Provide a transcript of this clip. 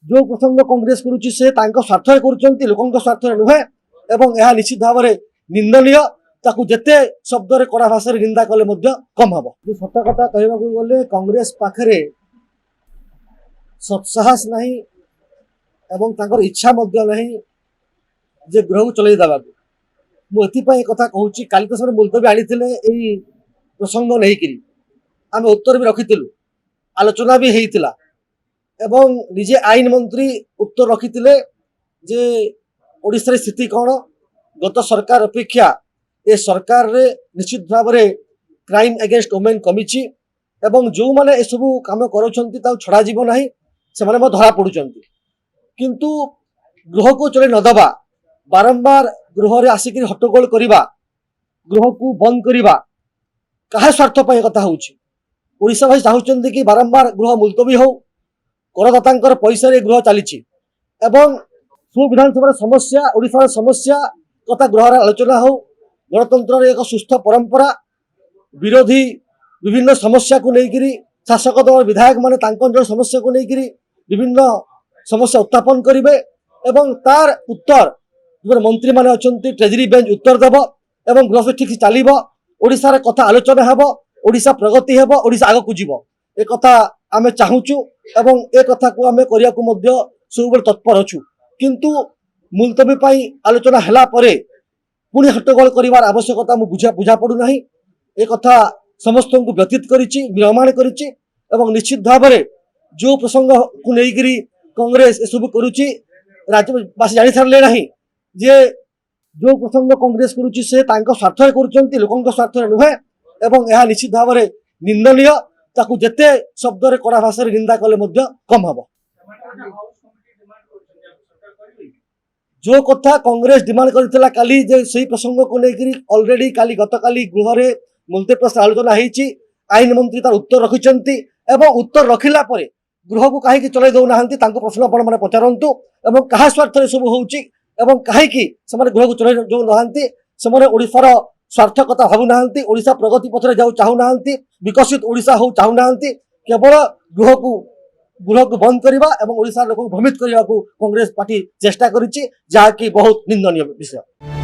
जो प्रसंग कांग्रेस करुच्ची से स्वार्थ कर लोक स्वार्थ नुहे एवं यह निश्चित भाव में निंदनीय ताकू जेते शब्द कड़ा भाषा निंदा कले कम हम सत कथा कहवा गले कांग्रेस पाखे सत्साहस नहीं एवं तांकर इच्छा नहीं जे गृह को चलई देवा मुझे कथा कहूँ काली तो से मुलतवी आनी प्रसंग नहीं आम उत्तर भी रखी आलोचना भी होता एवं निजे आईन मंत्री उत्तर रखी जे ओडिशा स्थिति कौन गत सरकार अपेक्षा ए सरकार रे निश्चित भाव में क्राइम अगेंस्ट वुमेन कमी एवं जो मैंने ए सब कम कर छड़ा जीव ना से धरा पड़ुं किंतु गृह को चले नदबा बारंबार गृह रे आसिक हट्टगोल करवा गृह को बंद करवा क्या स्वार्थ कथा होशावासी चाहते कि बारंबार गृह मुलतवी हो करदाता पैसा गृह चली सु विधानसभा समस्या ओडिशार समस्या कथा गृह आलोचना हो गणतंत्र एक सुस्थ परंपरा विरोधी विभिन्न समस्या को लेकर शासक दल विधायक माने समस्या को लेकर विभिन्न समस्या उत्थापन करेंगे एवं तार उत्तर जो मंत्री माने अछंती ट्रेजरी बेंच उत्तर देव एवं गृह ठीक चलो ओडिशार कथा आलोचना हेब ओडिशा प्रगति हेब ओडिशा आग को जीव ए कथा आमे चाहूचु एवं ए कथा को आमे करिया को मध्य सब तत्पर अच्छु किंतु मुलतवी पाई आलोचना हैला परे पुणी हट्टगोल करिवार आवश्यकता बुझा पड़ुना ए कथा समस्त को व्यतीत करिछि निर्माण करिछि एवं निश्चित भाव में जो प्रसंग को लेकर कांग्रेस सब करुच्ची राज्यवासी जानी सारे ना जे जो प्रसंग कांग्रेस करुच्ची से स्वार्थ कर लोक स्वार्थ नुहे एवं यह निश्चित भाव में निंदनीय ताकू जेते शब्द कड़ा भाषा निंदा कले कम हम जो कथा कांग्रेस डिमांड करथिला काली जे सही प्रसंग को लेकर ऑलरेडी काली गतकाली गृह रे मुलतवी प्रस्ताव आलोचना होईची आईन मंत्री तार उत्तर रखिचंती एवं उत्तर रखिला परे गृह को कहीं चलाई दौ ना प्रश्न आपण मैंने पचारतु एवं क्या स्वार्थ सब होउची एवं कहीं गृह को चलाई दौ ना ओडिशार स्वार्थ कथा भावुना ओडिशा प्रगति पथरे जाऊ चाहूना विकसित ओडिशा हो चाहूना केवल गृह को बंद करवा एवं ओडिशा लोक भ्रमित करने को कांग्रेस पार्टी चेष्टा करिछि जहा कि बहुत निंदनीय विषय।